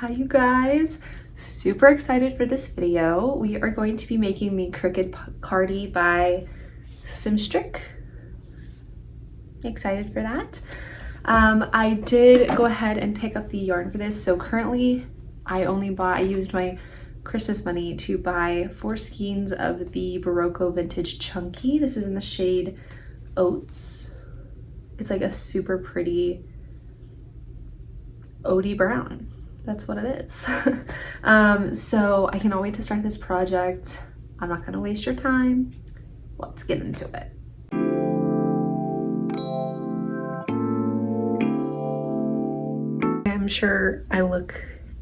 Hi you guys, super excited for this video. We are going to be making the Crooked Cardi by Simstrikk. Excited for that. I did go ahead and pick up the yarn for this. So currently I used my Christmas money to buy 4 skeins of the Barocco Vintage Chunky. This is in the shade Oats. It's like a super pretty Odie brown. That's what it is. So I cannot wait to start this project. I'm not gonna waste your time. Let's get into it. I'm sure I look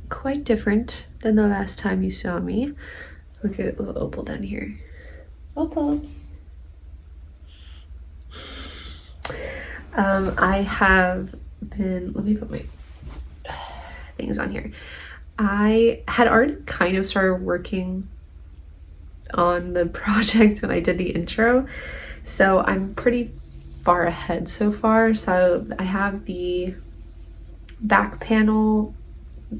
quite different than the last time you saw me. Look at little Opal down here. Opals. I have been, let me put my things on here. I had already kind of started working on the project when I did the intro, so I'm pretty far ahead so far. So I have the back panel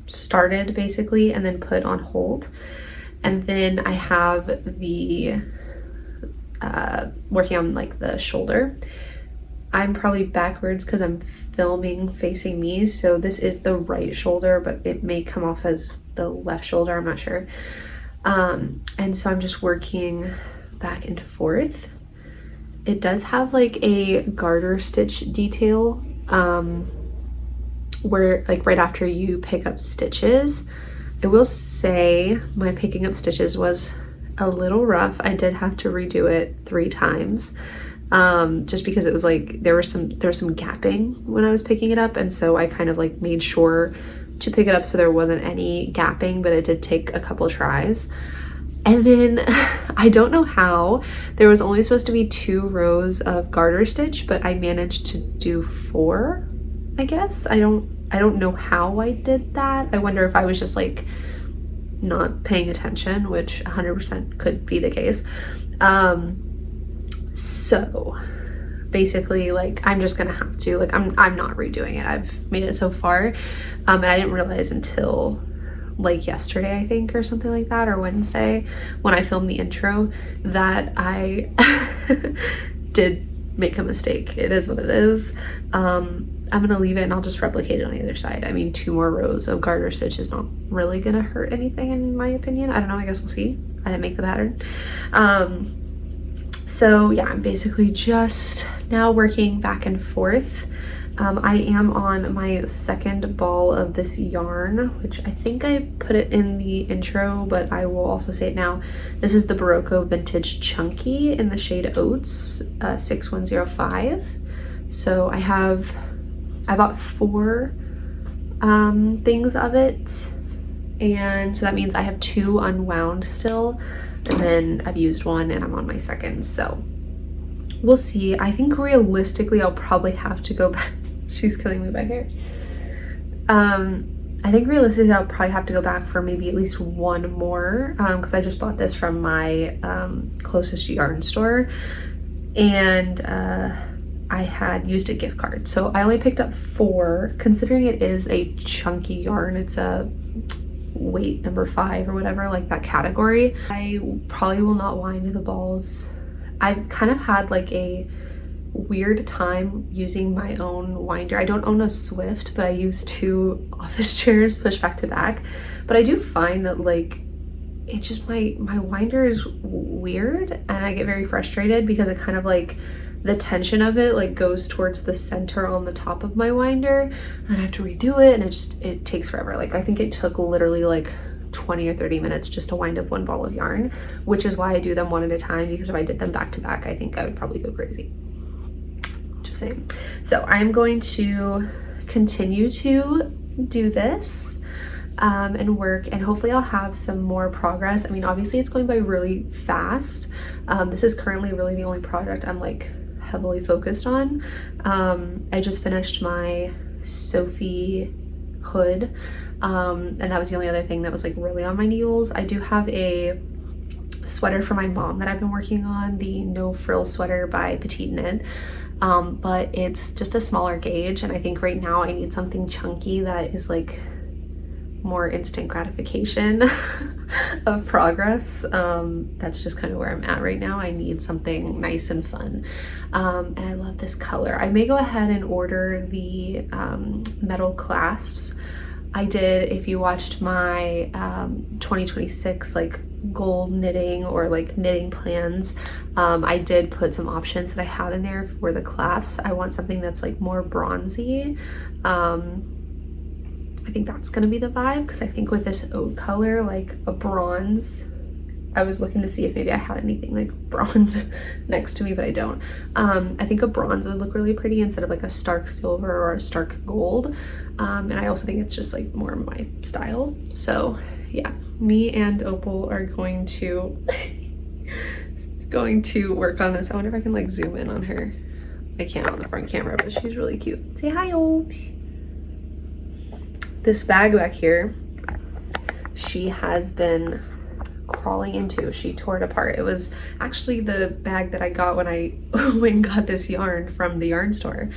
started basically and then put on hold, and then I have the working on like the shoulder. I'm probably backwards because I'm filming facing me, so this is the right shoulder, but it may come off as the left shoulder, I'm not sure. And so I'm just working back and forth. It does have like a garter stitch detail where like right after you pick up stitches. I will say my picking up stitches was a little rough. I did have to redo it 3 times. Just because it was like there was some gapping when I was picking it up, and so I kind of like made sure to pick it up so there wasn't any gapping, but it did take a couple tries. And then I don't know how there was only supposed to be 2 rows of garter stitch, but I managed to do 4, I guess. I don't know how I did that. I wonder if I was just like not paying attention, which 100% could be the case. So basically, like, I'm just gonna have to, like, I'm not redoing it. I've made it so far, and I didn't realize until like yesterday, I think, or something like that, or Wednesday when I filmed the intro, that I did make a mistake. It is what it is. I'm gonna leave it and I'll just replicate it on the other side. I mean, 2 more rows of garter stitch is not really gonna hurt anything in my opinion. I don't know, I guess we'll see. I didn't make the pattern. So yeah, I'm basically just now working back and forth. I am on my 2nd ball of this yarn, which I think I put it in the intro, but I will also say it now. This is the Barocco Vintage Chunky in the shade Oats, 6105. So I bought 4 things of it, and so that means I have 2 unwound still. And then I've used 1 and I'm on my 2nd, so we'll see. I think realistically I'll probably have to go back. She's killing me back here. I think realistically I'll probably have to go back for maybe at least 1 more, because I just bought this from my closest yarn store, and I had used a gift card, so I only picked up 4, considering it is a chunky yarn. It's a weight number 5 or whatever, like that category. I probably will not wind the balls. I've kind of had like a weird time using my own winder. I don't own a Swift, but I use 2 office chairs pushed back to back. But I do find that like it just, my winder is weird, and I get very frustrated because it kind of like the tension of it like goes towards the center on the top of my winder, and I have to redo it, and it takes forever. Like I think it took literally like 20 or 30 minutes just to wind up 1 ball of yarn, which is why I do them 1 at a time, because if I did them back to back, I think I would probably go crazy. Just saying. So I'm going to continue to do this and work, and hopefully I'll have some more progress. I mean, obviously it's going by really fast. This is currently really the only project I'm like heavily focused on. I just finished my Sophie hood, and that was the only other thing that was like really on my needles. I do have a sweater for my mom that I've been working on, the No Frills sweater by Petite Knit, but it's just a smaller gauge, and I think right now I need something chunky that is like more instant gratification of progress. That's just kind of where I'm at right now. I need something nice and fun. And I love this color. I may go ahead and order the metal clasps. I did, if you watched my 2026 like goal knitting or like knitting plans, I did put some options that I have in there for the clasps. I want something that's like more bronzy. I think that's gonna be the vibe, because I think with this oat color, like a bronze, I was looking to see if maybe I had anything like bronze next to me, but I don't. I think a bronze would look really pretty instead of like a stark silver or a stark gold. And I also think it's just like more my style. So yeah, me and Opal are going to work on this. I wonder if I can like zoom in on her. I can't on the front camera, but she's really cute. Say hi, Opes. This bag back here, she has been crawling into. She tore it apart. It was actually the bag that I got when I went and got this yarn from the yarn store,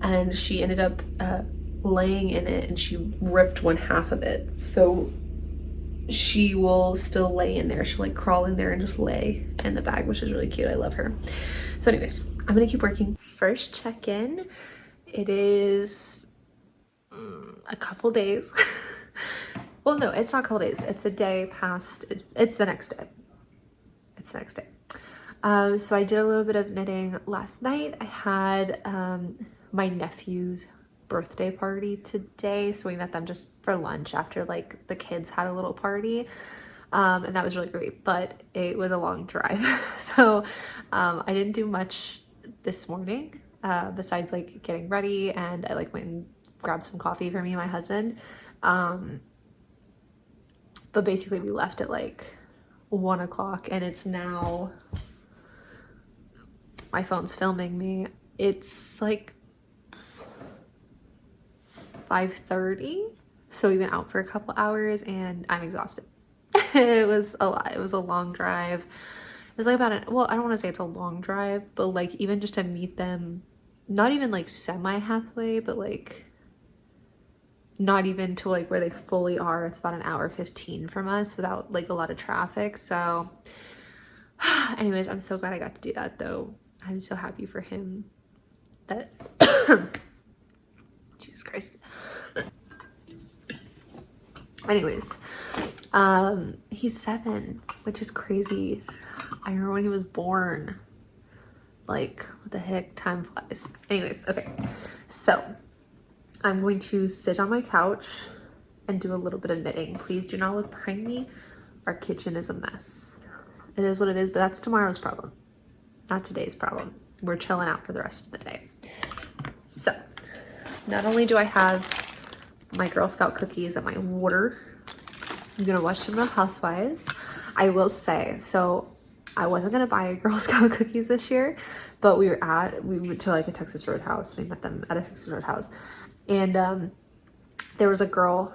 and she ended up laying in it, and she ripped one half of it. So she will still lay in there. She'll like crawl in there and just lay in the bag, which is really cute. I love her. So anyways, I'm gonna keep working. First check-in. It is a couple days. Well, no, it's not a couple days. It's a day past. It's the next day. It's the next day. So I did a little bit of knitting last night. I had my nephew's birthday party today. So we met them just for lunch after like the kids had a little party. And that was really great, but it was a long drive. So I didn't do much this morning besides like getting ready, and I like went and grabbed some coffee for me and my husband. But basically we left at like 1 o'clock, and it's now, my phone's filming me, it's like 5:30. So we've been out for a couple hours and I'm exhausted. It was a lot. It was a long drive. It was like well, I don't want to say it's a long drive, but like even just to meet them, not even like semi halfway, but like not even to like where they fully are. It's about an hour 15 from us without like a lot of traffic. So anyways, I'm so glad I got to do that though. I'm so happy for him that Jesus Christ. Anyways, he's 7, which is crazy. I remember when he was born. Like, what the heck, time flies. Anyways, okay, so I'm going to sit on my couch and do a little bit of knitting. Please do not look behind me. Our kitchen is a mess. It is what it is, but that's tomorrow's problem, not today's problem. We're chilling out for the rest of the day. So, not only do I have my Girl Scout cookies and my water, I'm gonna watch some of the Housewives. I will say, so I wasn't gonna buy Girl Scout cookies this year, but we went to like a Texas Roadhouse. We met them at a Texas Roadhouse, and there was a girl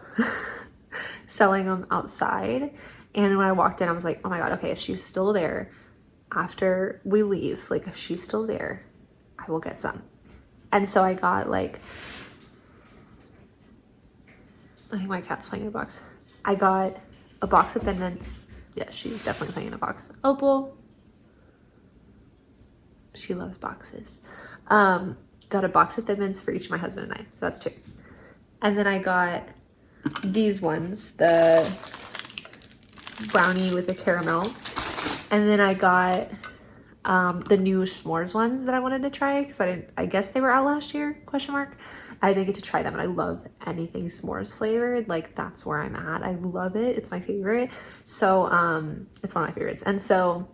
selling them outside. And when I walked in, I was like, oh my God, okay, if she's still there after we leave, like if she's still there, I will get some. And so I got like, I think my cat's playing in a box. I got a box of Thin Mints. Yeah, she's definitely playing in a box. Opal. She loves boxes. Got a box of Thin Mints for each of my husband and I. So that's 2. And then I got these ones, the brownie with the caramel. And then I got the new s'mores ones that I wanted to try because I guess they were out last year, question mark. I didn't get to try them, and I love anything s'mores flavored. Like, that's where I'm at. I love it. It's my favorite. So it's one of my favorites. And so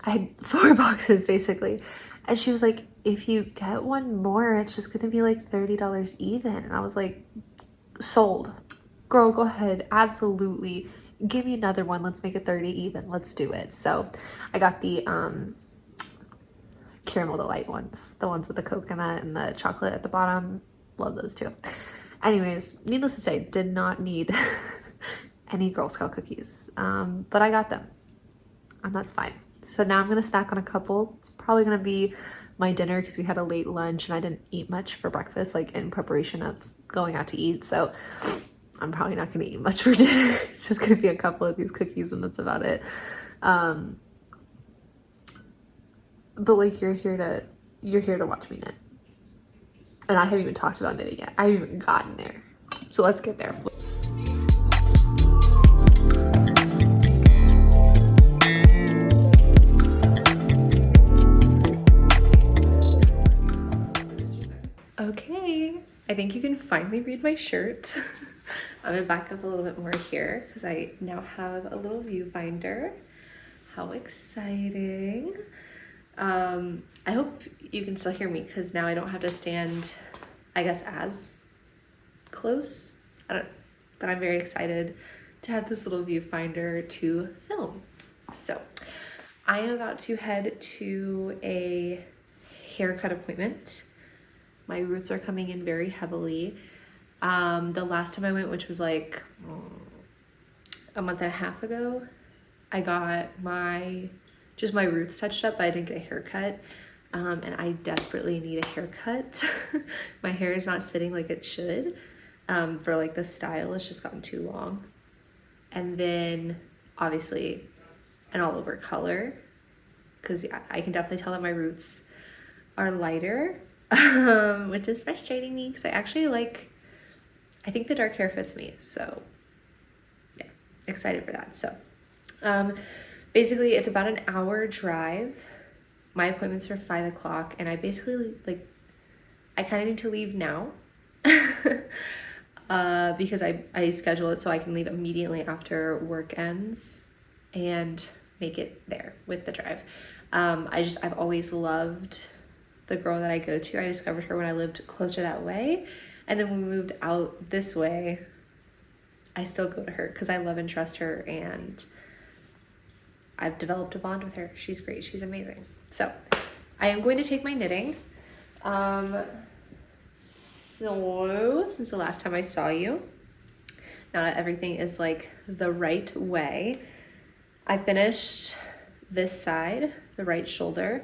I had 4 boxes basically, and she was like, if you get one more, it's just gonna be like $30 even. And I was like, sold. Girl, go ahead, absolutely, give me another one. Let's make it 30 even. Let's do it. So I got the caramel delight ones, the ones with the coconut and the chocolate at the bottom. Love those too. Anyways, needless to say, did not need any Girl Scout cookies, but I got them, and that's fine. So now I'm gonna snack on a couple. It's probably gonna be my dinner because we had a late lunch and I didn't eat much for breakfast, like in preparation of going out to eat. So I'm probably not going to eat much for dinner. It's just going to be a couple of these cookies and that's about it. But like you're here to watch me knit. And I haven't even talked about knitting yet. I haven't even gotten there. So let's get there. Okay, I think you can finally read my shirt. I'm gonna back up a little bit more here because I now have a little viewfinder. How exciting. I hope you can still hear me because now I don't have to stand, I guess, as close. But I'm very excited to have this little viewfinder to film. So I am about to head to a haircut appointment. My roots are coming in very heavily. The last time I went, which was like a month and a half ago, I got my roots touched up, but I didn't get a haircut. And I desperately need a haircut. My hair is not sitting like it should. For like the style, it's just gotten too long. And then obviously an all over color, because I can definitely tell that my roots are lighter, which is frustrating me because I think the dark hair fits me. So yeah, excited for that. So basically it's about an hour drive. My appointment's for 5 o'clock and I basically I kind of need to leave now because I schedule it so I can leave immediately after work ends and make it there with the drive. I've always loved the girl that I go to. I discovered her when I lived closer that way. And then when we moved out this way, I still go to her because I love and trust her and I've developed a bond with her. She's great. She's amazing. So I am going to take my knitting. So since the last time I saw you, now that everything is like the right way, I finished this side, the right shoulder,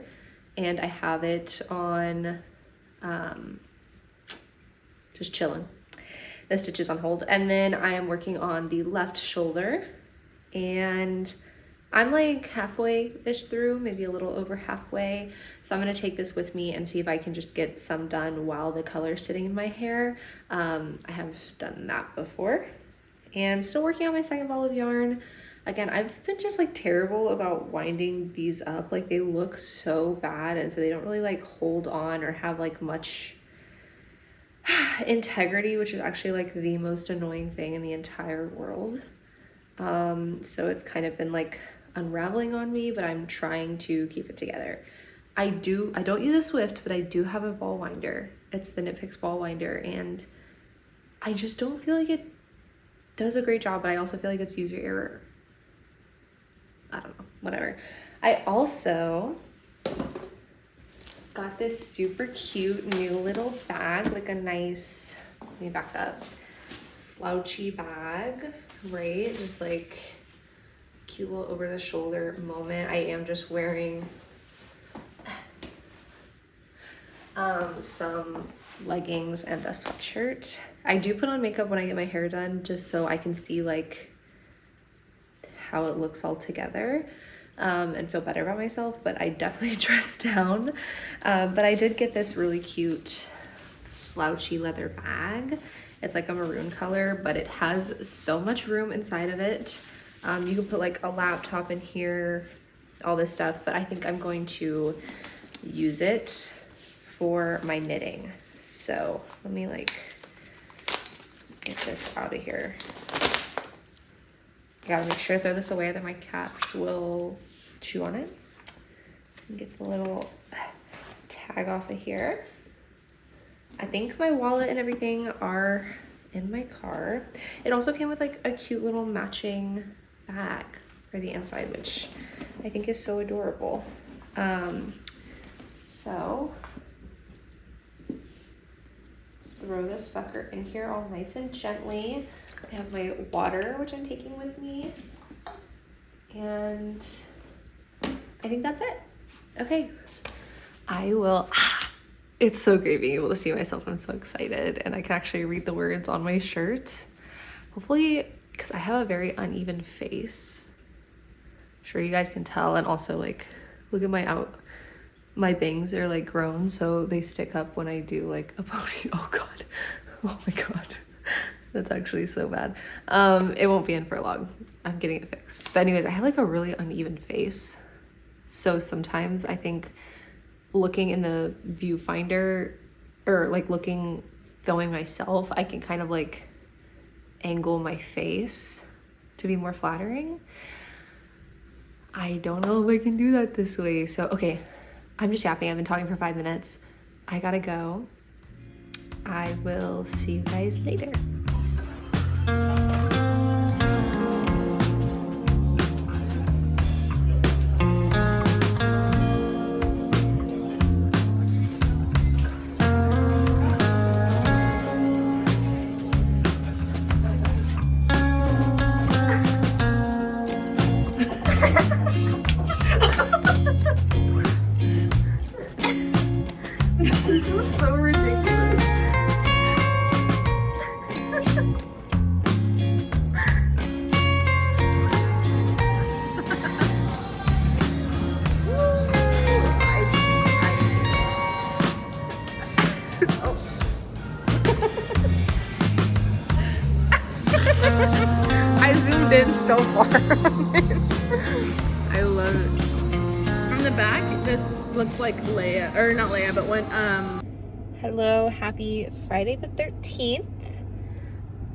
and I have it on just chilling. The stitch is on hold. And then I am working on the left shoulder and I'm like halfway-ish through, maybe a little over halfway. So I'm gonna take this with me and see if I can just get some done while the color's sitting in my hair. I have done that before. And still working on my second ball of yarn. Again, I've been just like terrible about winding these up. Like they look so bad and so they don't really like hold on or have like much integrity, which is actually like the most annoying thing in the entire world. So it's kind of been like unraveling on me, but I'm trying to keep it together. I don't use a Swift, but I do have a ball winder. It's the Knit Picks ball winder and I just don't feel like it does a great job, but I also feel like it's user error. I don't know, whatever. I also got this super cute new little bag, like a nice, let me back up, slouchy bag, right? Just like cute little over the shoulder moment. I am just wearing some leggings and a sweatshirt. I do put on makeup when I get my hair done just so I can see like how it looks all together and feel better about myself, but I definitely dressed down. But I did get this really cute slouchy leather bag. It's like a maroon color, but it has so much room inside of it. You can put like a laptop in here, all this stuff, but I think I'm going to use it for my knitting. So let me like get this out of here. I gotta make sure I throw this away, that my cats will chew on it. Get the little tag off of here. I think my wallet and everything are in my car. It also came with like a cute little matching bag for the inside, which I think is so adorable. So throw this sucker in here all nice and gently. I have my water, which I'm taking with me. And I think that's it. Okay, I will, it's so great being able to see myself. I'm so excited and I can actually read the words on my shirt. Hopefully, because I have a very uneven face. I'm sure you guys can tell. And also, like, look at my bangs are like grown, so they stick up when I do like a pony. Oh god. Oh my god. That's actually so bad. It won't be in for long. I'm getting it fixed. But anyways, I have like a really uneven face. So sometimes I think looking in the viewfinder or like filming myself, I can kind of like angle my face to be more flattering. I don't know if I can do that this way. So, okay, I'm just yapping. I've been talking for 5 minutes. I gotta go. I will see you guys later. This is so ridiculous. I zoomed in so far on it. I love it. From the back, this looks like Leia, or not Leia, but when Hello, happy Friday the 13th.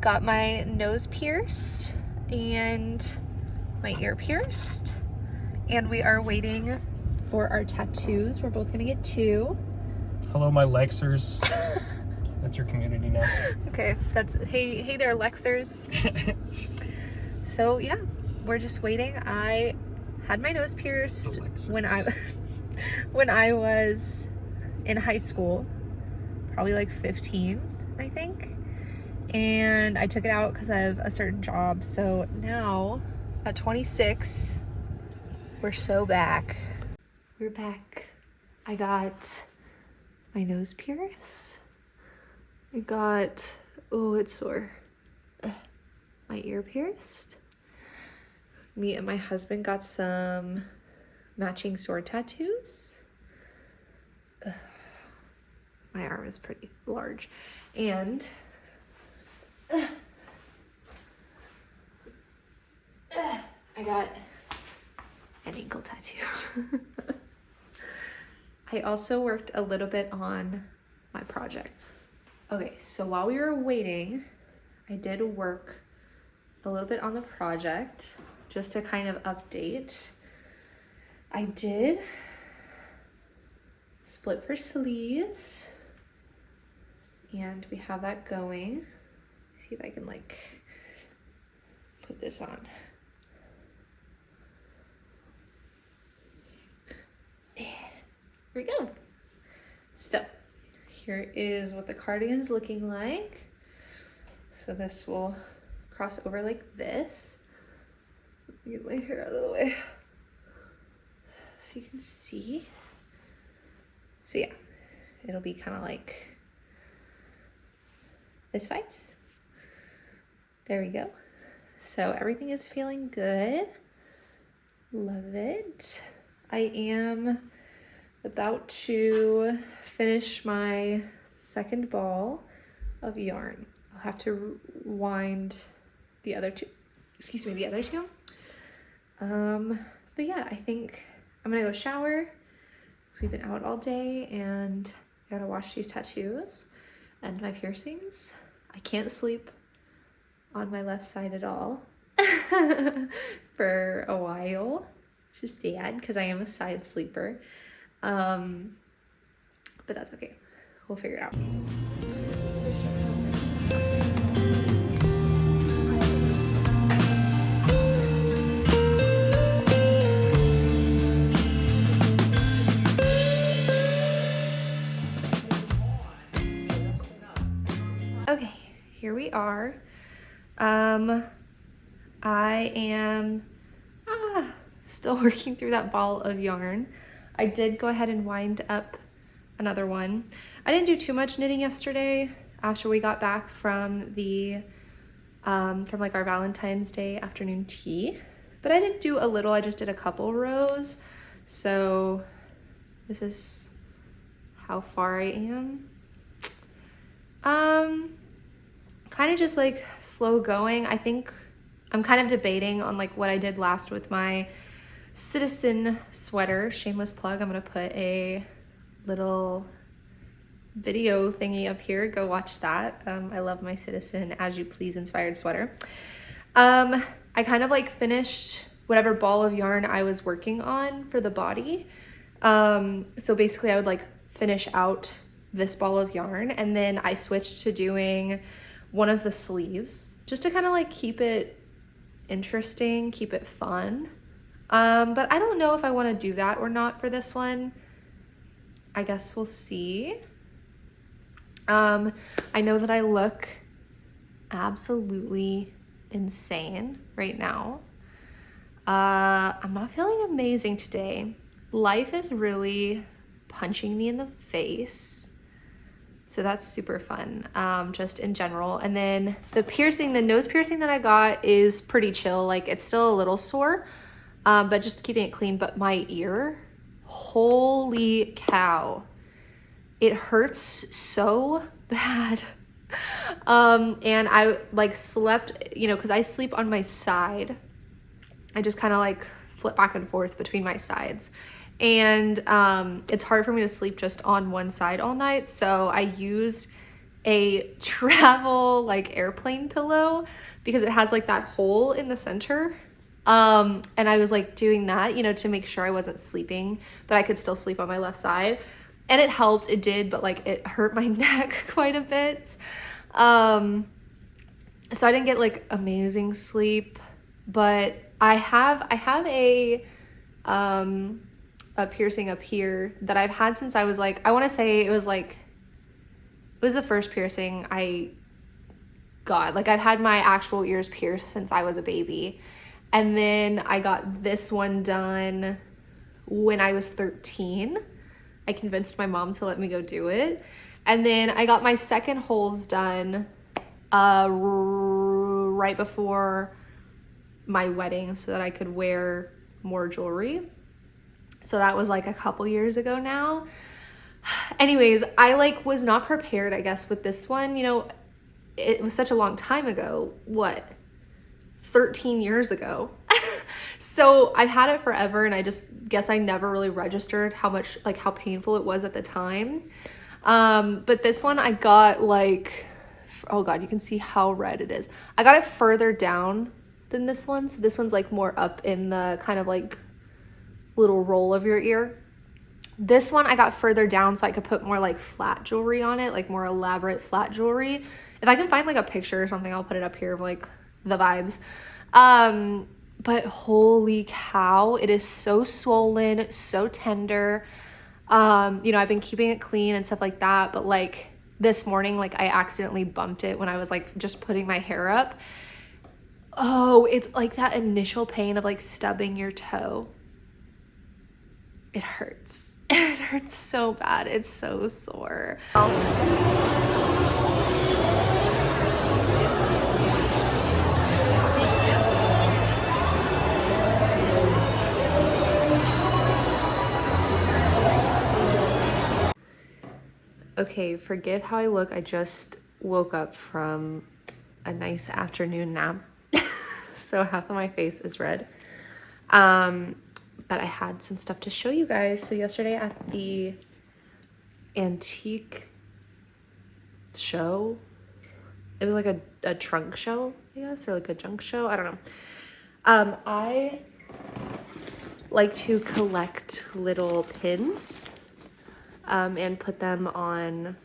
Got my nose pierced and my ear pierced. And we are waiting for our tattoos. We're both gonna get 2. Hello, my Lexers. That's your community now. Okay, hey there, Lexers. So yeah, we're just waiting. I had my nose pierced when I was in high school, probably like 15, I think. And I took it out because I have a certain job. So now at 26, we're so back. We're back. I got my nose pierced. I got, oh, it's sore. My ear pierced. Me and my husband got some matching sword tattoos. My arm is pretty large. And I got an ankle tattoo. I also worked a little bit on my project. Okay, so while we were waiting, I did work a little bit on the project just to kind of update. I did split for sleeves and we have that going. See if I can like put this on. Here we go. So here is what the cardigan's looking like. So this will cross over like this. Let me get my hair out of the way so you can see. So yeah, it'll be kind of like this vibes. There we go. So everything is feeling good. Love it. I am about to finish my second ball of yarn. I'll have to wind the other two. But yeah, I think I'm gonna go shower. So we've been out all day and I gotta wash these tattoos and my piercings. I can't sleep on my left side at all for a while, which is sad because I am a side sleeper. But that's okay. We'll figure it out. Okay, here we are. I am still working through that ball of yarn. I did go ahead and wind up another one. I didn't do too much knitting yesterday after we got back from the from like our Valentine's Day afternoon tea. But I didn't do a little, I just did a couple rows. So this is how far I am. Kind of just like slow going. I think I'm kind of debating on like what I did last with my Citizen sweater. Shameless plug. I'm gonna put a little video thingy up here. Go watch that. I love my Citizen As You Please inspired sweater. I kind of like finished whatever ball of yarn I was working on for the body. So basically I would like finish out this ball of yarn, and then I switched to doing one of the sleeves just to kind of like keep it interesting, keep it fun. But I don't know if I want to do that or not for this one. I guess we'll see. I know that I look absolutely insane right now. I'm not feeling amazing today. Life is really punching me in the face. So that's super fun, just in general. And then the nose piercing that I got is pretty chill. Like it's still a little sore, but just keeping it clean. But my ear, holy cow, it hurts so bad. And I like slept, you know, cause I sleep on my side. I just kind of like flip back and forth between my sides. And it's hard for me to sleep just on one side all night. So I used a travel like airplane pillow because it has like that hole in the center. And I was like doing that, you know, to make sure I wasn't sleeping, but I could still sleep on my left side. And it helped, it did, but like it hurt my neck quite a bit. So I didn't get like amazing sleep, but I have a piercing up here that I've had since I was like, I want to say it was the first piercing I got. Like I've had my actual ears pierced since I was a baby. And then I got this one done when I was 13. I convinced my mom to let me go do it. And then I got my second holes done right before my wedding so that I could wear more jewelry. So that was like a couple years ago now. Anyways, I like was not prepared, I guess, with this one. You know, it was such a long time ago. What? 13 years ago. So I've had it forever, and I just guess I never really registered how much, like how painful it was at the time. But this one I got like, oh God, you can see how red it is. I got it further down than this one. So this one's like more up in the kind of like little roll of your ear. This one I got further down so I could put more like flat jewelry on it, like more elaborate flat jewelry. If I can find like a picture or something, I'll put it up here of like the vibes. But holy cow, it is so swollen, so tender. You know, I've been keeping it clean and stuff like that, but like this morning, like I accidentally bumped it when I was like just putting my hair up. Oh, it's like that initial pain of like stubbing your toe. It hurts. It hurts so bad. It's so sore. Okay, forgive how I look. I just woke up from a nice afternoon nap. So half of my face is red. But I had some stuff to show you guys. So yesterday at the antique show, it was like a trunk show, I guess, or like a junk show. I don't know. I like to collect little pins and put them on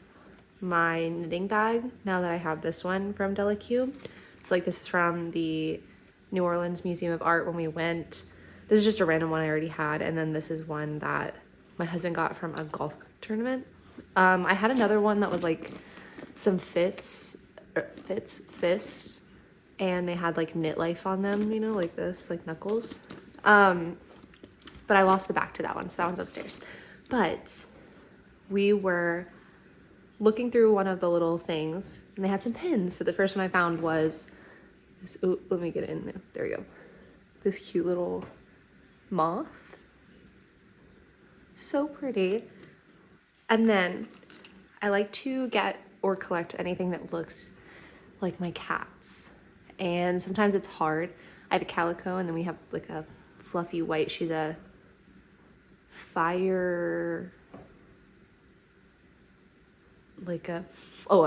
my knitting bag now that I have this one from Delicue. It's like this is from the New Orleans Museum of Art when we went. This is just a random one I already had, and then this is one that my husband got from a golf tournament. I had another one that was like some fists, and they had like knit life on them, you know, like this, like knuckles. But I lost the back to that one, so that one's upstairs. But we were looking through one of the little things, and they had some pins. So the first one I found was This, oh, let me get it in there. There we go. This cute little moth. So pretty. And then I like to get or collect anything that looks like my cats. And sometimes it's hard. I have a calico and then we have like a fluffy white. She's a fire, like a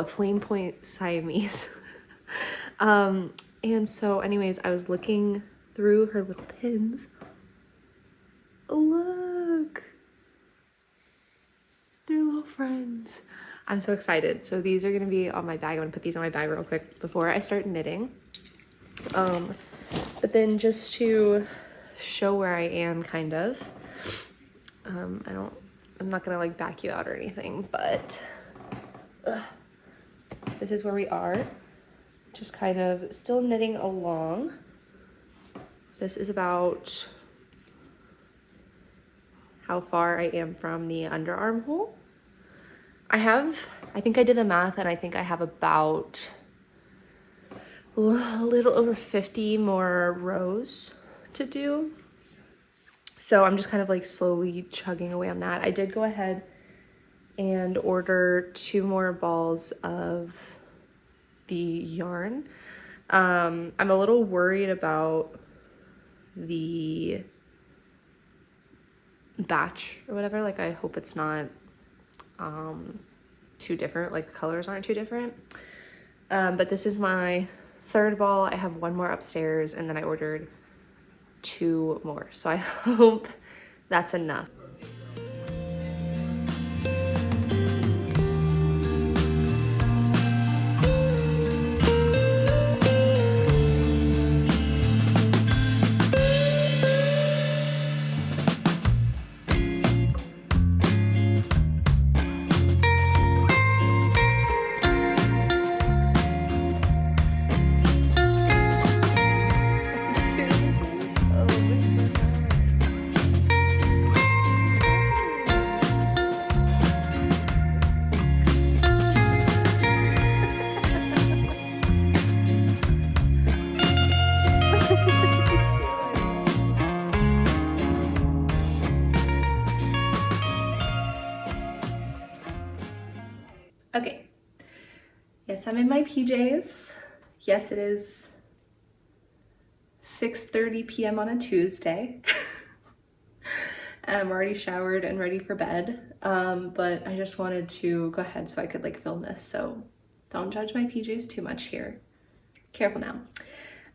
flame point Siamese. And so anyways, I was looking through her little pins. Look, they're little friends. I'm so excited. So these are gonna be on my bag. I'm gonna put these on my bag real quick before I start knitting. But then just to show where I am, kind of, I'm not gonna like back you out or anything, but this is where we are. Just kind of still knitting along. This is about how far I am from the underarm hole. I think I did the math and I think I have about a little over 50 more rows to do. So I'm just kind of like slowly chugging away on that. I did go ahead and order 2 more balls of the yarn. I'm a little worried about the batch or whatever. Like, I hope it's not too different, like the colors aren't too different. But this is my 3rd ball. I have 1 more upstairs and then I ordered 2 more. So I hope that's enough. Okay, yes, I'm in my PJs. Yes, it is 6:30 p.m. on a Tuesday. And I'm already showered and ready for bed. But I just wanted to go ahead so I could like film this. So don't judge my PJs too much here. Careful now.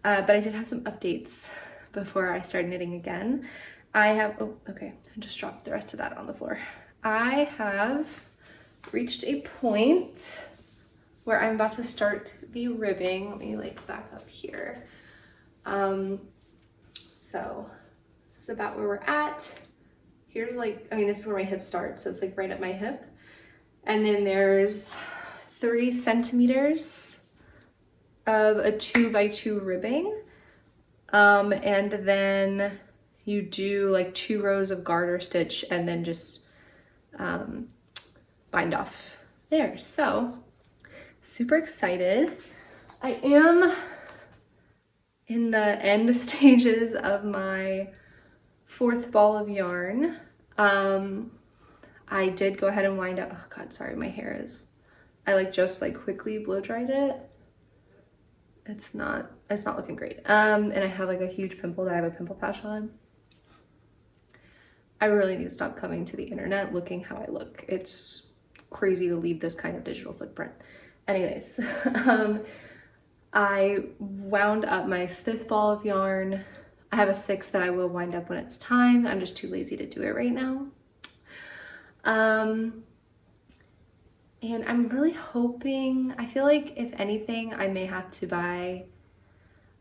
But I did have some updates before I started knitting again. Oh, okay, I just dropped the rest of that on the floor. I have reached a point where I'm about to start the ribbing. Let me like back up here. So this is about where we're at. Here's like, I mean, this is where my hip starts. So it's like right at my hip. And then there's 3 centimeters of a 2x2 ribbing. And then you do like 2 rows of garter stitch and then just bind off there. So super excited. I am in the end stages of my 4th ball of yarn. I did go ahead and wind up, oh God, sorry, my hair is, I like just like quickly blow dried it. It's not looking great. And I have like a huge pimple that I have a pimple patch on. I really need to stop coming to the internet looking how I look. It's crazy to leave this kind of digital footprint. Anyways, I wound up my 5th ball of yarn. I have a 6th that I will wind up when it's time. I'm just too lazy to do it right now. And I'm really hoping, I feel like if anything, I may have to buy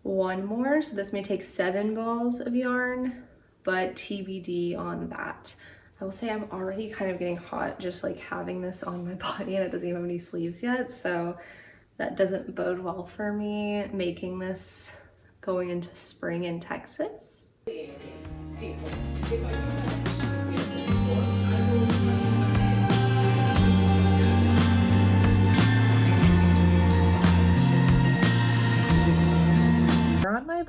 1 more. So this may take 7 balls of yarn, but TBD on that. I will say I'm already kind of getting hot just like having this on my body, and it doesn't even have any sleeves yet. So that doesn't bode well for me making this going into spring in Texas.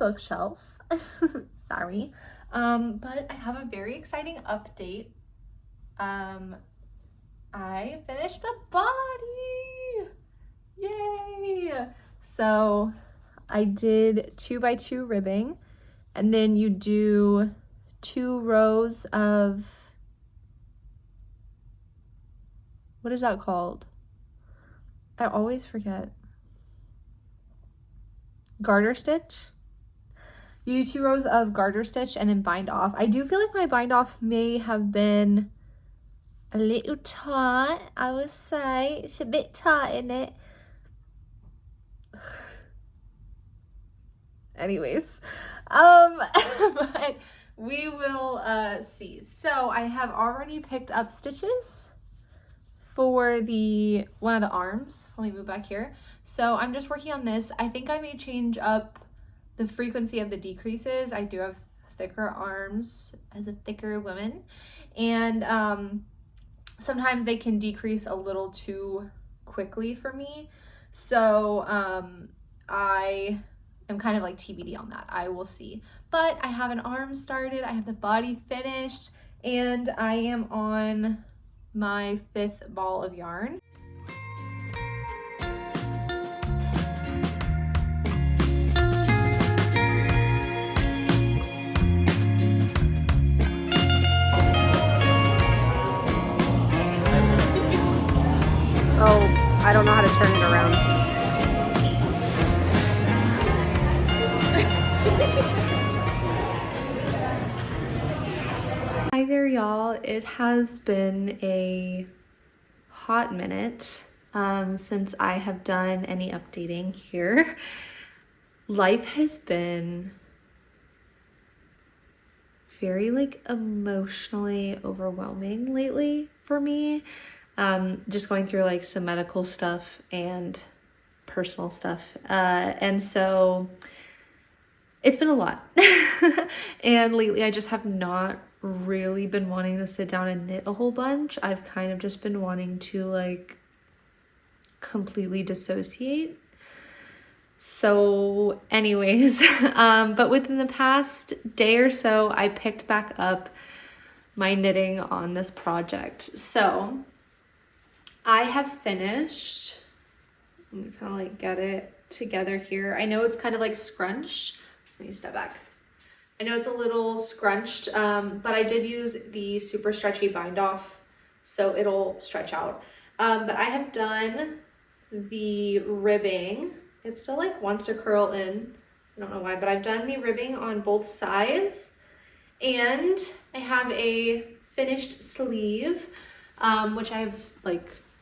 bookshelf. Sorry. But I have a very exciting update. I finished the body. Yay! So I did 2x2 ribbing, and then you do 2 rows of, what is that called? I always forget. Garter stitch. You do 2 rows of garter stitch and then bind off. I do feel like my bind off may have been a little tight, I would say. It's a bit tight, isn't it? Anyways, but we will see. So I have already picked up stitches for one of the arms. Let me move back here. So I'm just working on this. I think I may change up the frequency of the decreases. I do have thicker arms as a thicker woman, and sometimes they can decrease a little too quickly for me. So I am kind of like TBD on that. I will see. But I have an arm started, I have the body finished, and I am on my 5th ball of yarn. Oh, I don't know how to turn it around. Hi there, y'all. It has been a hot minute since I have done any updating here. Life has been very emotionally overwhelming lately for me. Just going through some medical stuff and personal stuff. And so it's been a lot. And lately I just have not really been wanting to sit down and knit a whole bunch. I've kind of just been wanting to completely dissociate. So anyways, but within the past day or so, I picked back up my knitting on this project. So I have finished, let me kind of get it together here. I know it's kind of scrunched. Let me step back. I know it's a little scrunched, but I did use the super stretchy bind off, so it'll stretch out. But I have done the ribbing. It still wants to curl in. I don't know why, but I've done the ribbing on both sides, and I have a finished sleeve, which I have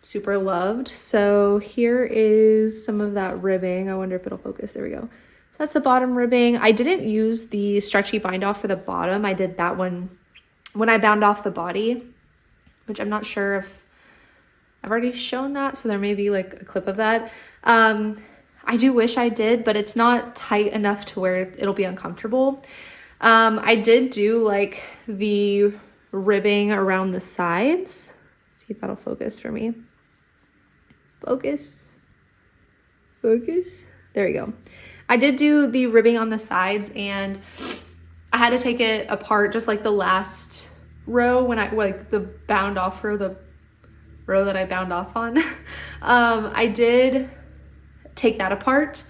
super loved. So here is some of that ribbing. I wonder if it'll focus. There we go. So that's the bottom ribbing. I didn't use the stretchy bind off for the bottom. I did that one when I bound off the body, which I'm not sure if I've already shown that. So there may be a clip of that. I do wish I did, but it's not tight enough to where it'll be uncomfortable. I did do the ribbing around the sides. Let's see if that'll focus for me. Focus. There we go. I did do the ribbing on the sides, and I had to take it apart just the last row when I the bound off row, the row that I bound off on. I did take that apart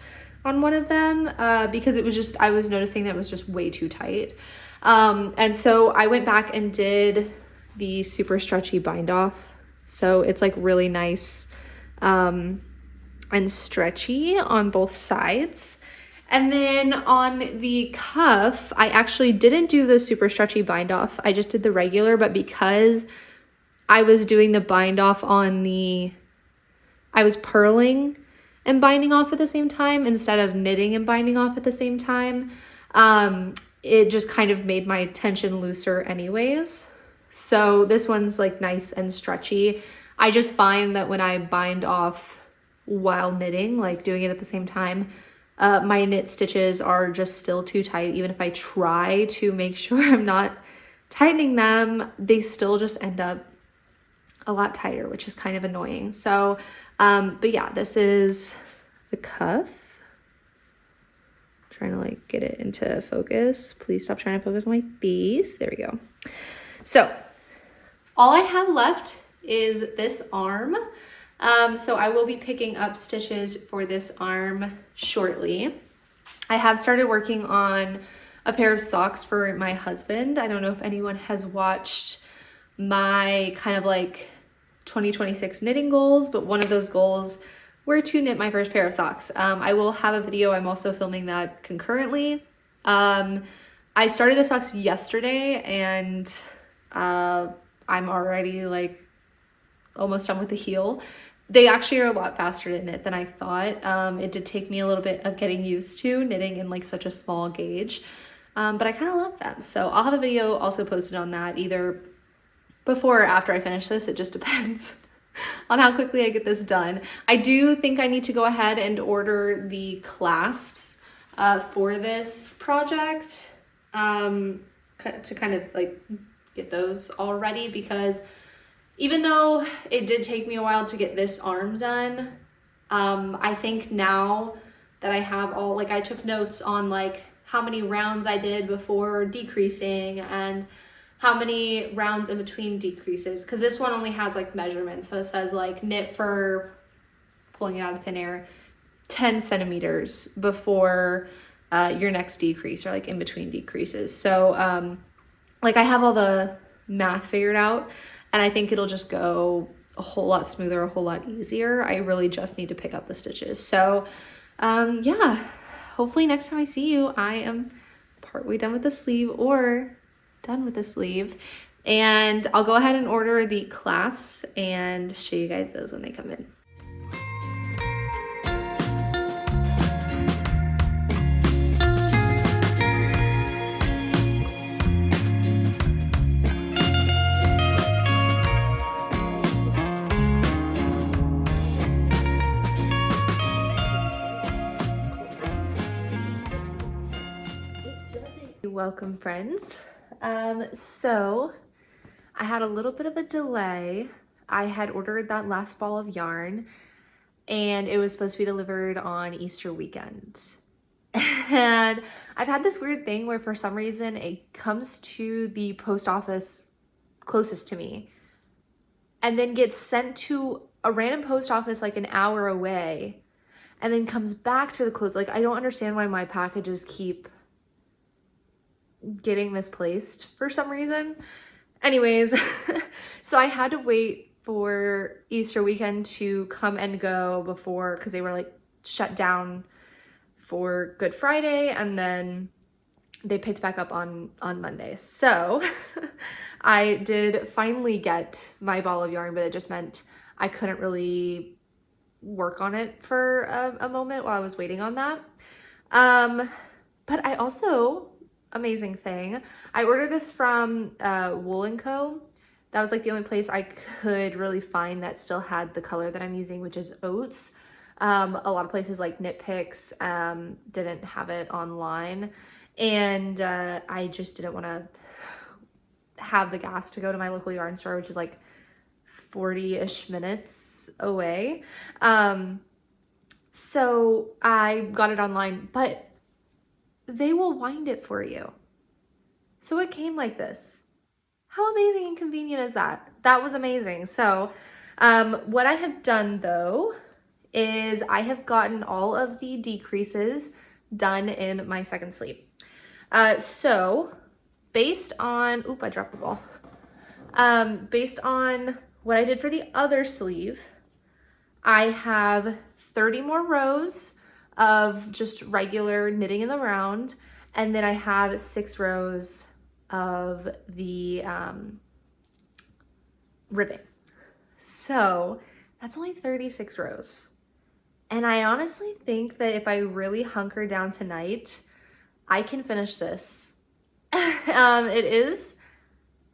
on one of them because it was I was noticing that it was just way too tight. And so I went back and did the super stretchy bind off. So it's really nice and stretchy on both sides. And then on the cuff, I actually didn't do the super stretchy bind off. I just did the regular, but because I was doing the bind off I was purling and binding off at the same time instead of knitting and binding off at the same time, it just kind of made my tension looser anyways. So this one's nice and stretchy. I just find that when I bind off while knitting, doing it at the same time, my knit stitches are just still too tight. Even if I try to make sure I'm not tightening them, they still just end up a lot tighter, which is kind of annoying. So, but yeah, this is the cuff. trying to like get it into focus. Please stop trying to focus on my face. There we go. So all I have left is this arm. So I will be picking up stitches for this arm shortly. I have started working on a pair of socks for my husband. I don't know if anyone has watched my kind of like 2026 knitting goals, but one of those goals were to knit my first pair of socks. I will have a video. I'm also filming that concurrently. I started the socks yesterday and I'm already like almost done with the heel. They actually are a lot faster to knit than I thought. It did take me a little bit of getting used to knitting in like such a small gauge, but I kind of love them. So I'll have a video also posted on that either before or after I finish this. It just depends on how quickly I get this done. I do think I need to go ahead and order the clasps for this project to kind of like get those all ready, because even though it did take me a while to get this arm done, I think now that I have all, like I took notes on like how many rounds I did before decreasing and how many rounds in between decreases, because this one only has like measurements. So it says like knit for, pulling it out of thin air, 10 centimeters before your next decrease, or like in between decreases. So like I have all the math figured out, and I think it'll just go a whole lot smoother, a whole lot easier. I really just need to pick up the stitches. So yeah, hopefully next time I see you, I am partway done with the sleeve or done with the sleeve. And I'll go ahead and order the clasps and show you guys those when they come in. Welcome, friends. So I had a little bit of a delay. I had ordered that last ball of yarn and it was supposed to be delivered on Easter weekend. And I've had this weird thing where for some reason it comes to the post office closest to me and then gets sent to a random post office like an hour away and then comes back to the close. Like, I don't understand why my packages keep getting misplaced for some reason. Anyways, so I had to wait for Easter weekend to come and go before, because they were like shut down for Good Friday, and then they picked back up on Monday. So I did finally get my ball of yarn, but it just meant I couldn't really work on it for a moment while I was waiting on that. But I also, amazing thing, I ordered this from Wool & Co. That was like the only place I could really find that still had the color that I'm using, which is oats. A lot of places like Knit Picks didn't have it online, and I just didn't want to have the gas to go to my local yarn store, which is like 40-ish minutes away. So I got it online, but they will wind it for you. So it came like this. How amazing and convenient is that? That was amazing. So what I have done though is I have gotten all of the decreases done in my second sleeve. So based on, oop, I dropped the ball. Based on what I did for the other sleeve, I have 30 more rows of just regular knitting in the round, and then I have 6 rows of the ribbing. So that's only 36 rows. And I honestly think that if I really hunker down tonight, I can finish this. It is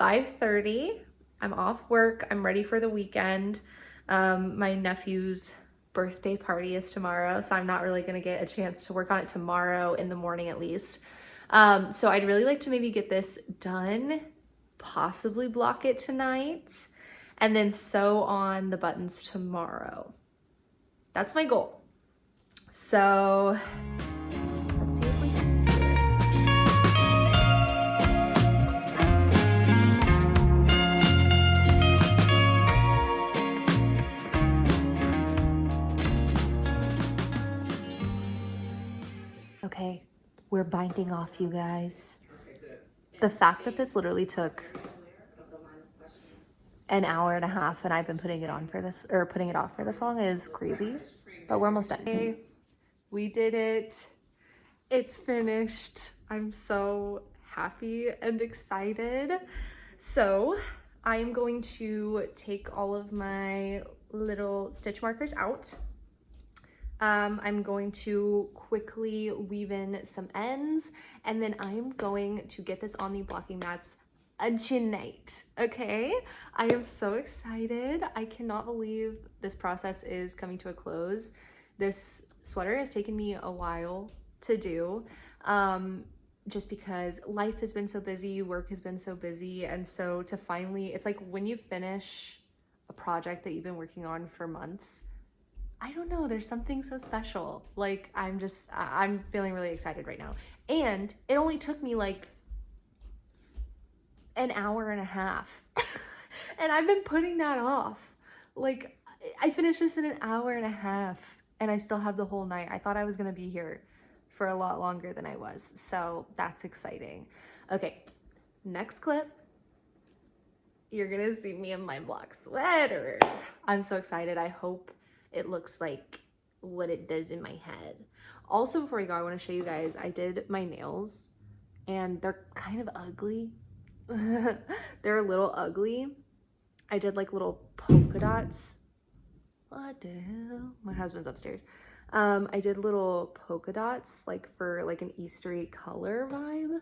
5:30. I'm off work. I'm ready for the weekend. My nephew's birthday party is tomorrow, so I'm not really gonna get a chance to work on it tomorrow in the morning at least. So I'd really like to maybe get this done, possibly block it tonight, and then sew on the buttons tomorrow. That's my goal. So let's see if we can binding off, you guys. The fact that this literally took an hour and a half and I've been putting it on for this, or putting it off for this long, is crazy. But we're almost done. Okay, we did it. It's finished. I'm so happy and excited. So I am going to take all of my little stitch markers out. I'm going to quickly weave in some ends, and then I'm going to get this on the blocking mats tonight. Okay, I am so excited. I cannot believe this process is coming to a close. This sweater has taken me a while to do, just because life has been so busy, work has been so busy, and so to finally, it's like when you finish a project that you've been working on for months, I don't know, there's something so special. Like, I'm feeling really excited right now. And it only took me like an hour and a half. And I've been putting that off. Like, I finished this in an hour and a half and I still have the whole night. I thought I was gonna be here for a lot longer than I was. So that's exciting. Okay, next clip. You're gonna see me in my black sweater. I'm so excited. I hope it looks like what it does in my head. Also, before we go, I want to show you guys, I did my nails and they're kind of ugly. They're a little ugly. I did like little polka dots. What the hell? My husband's upstairs. I did little polka dots like for like an Eastery color vibe,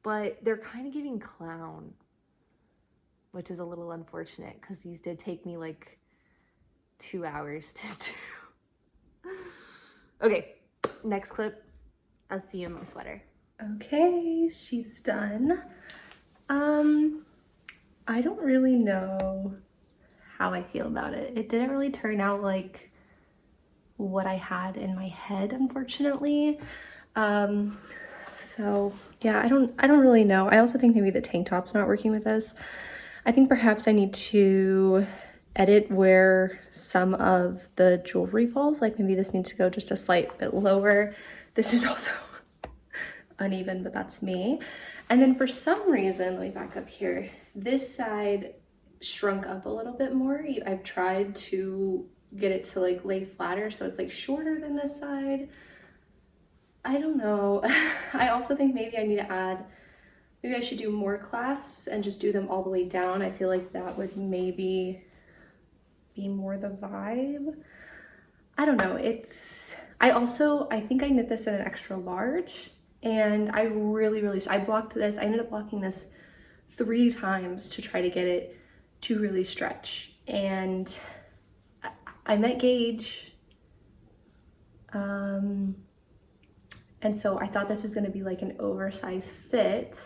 but they're kind of giving clown, which is a little unfortunate because these did take me like 2 hours to do. Okay, next clip. I'll see you in my sweater. Okay, she's done. I don't really know how I feel about it. It didn't really turn out like what I had in my head, unfortunately. So yeah, I don't really know. I also think maybe the tank top's not working with this. I think perhaps I need to edit where some of the jewelry falls. Like maybe this needs to go just a slight bit lower. This is also uneven, but that's me. And then for some reason, let me back up here, this side shrunk up a little bit more. I've tried to get it to like lay flatter so it's like shorter than this side. I don't know. I also think maybe I need to add, maybe I should do more clasps and just do them all the way down. I feel like that would maybe be more the vibe. I don't know. I think I knit this in an extra large, and I blocked this. I ended up blocking this 3 times to try to get it to really stretch, and I met Gage, and so I thought this was going to be like an oversized fit,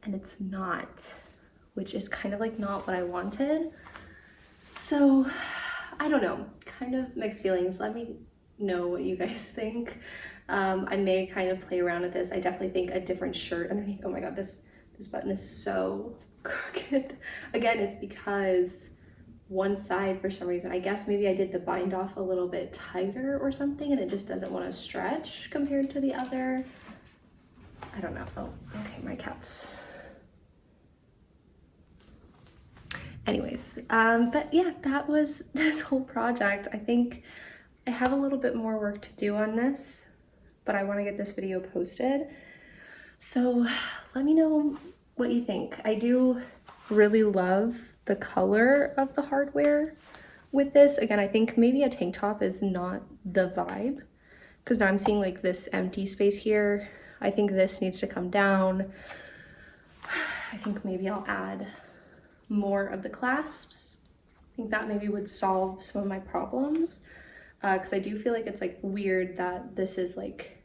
and it's not, which is kind of like not what I wanted. So I don't know, kind of mixed feelings. Let me know what you guys think. I may kind of play around with this. I definitely think a different shirt underneath. Oh my god, this button is so crooked. Again, it's because one side, for some reason, I guess maybe I did the bind off a little bit tighter or something, and it just doesn't want to stretch compared to the other. I don't know. Oh, okay, my cat's. Anyways, but yeah, that was this whole project. I think I have a little bit more work to do on this, but I want to get this video posted. So let me know what you think. I do really love the color of the hardware with this. Again, I think maybe a tank top is not the vibe, because now I'm seeing like this empty space here. I think this needs to come down. I think maybe I'll add more of the clasps. I think that maybe would solve some of my problems, because I do feel like it's like weird that this is like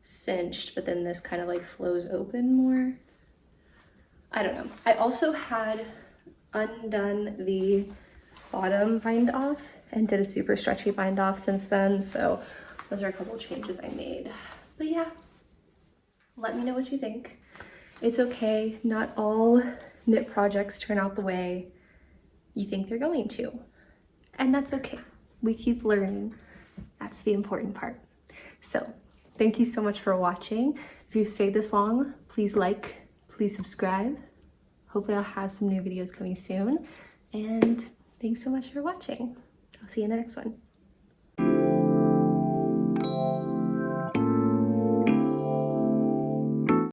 cinched, but then this kind of like flows open more. I don't know. I also had undone the bottom bind off and did a super stretchy bind off since then, so those are a couple of changes I made. But yeah, let me know what you think. It's okay, not all knit projects turn out the way you think they're going to, and that's okay. We keep learning. That's the important part. So thank you so much for watching. If you've stayed this long, please like, please subscribe. Hopefully I'll have some new videos coming soon. And thanks so much for watching. I'll see you in the next one.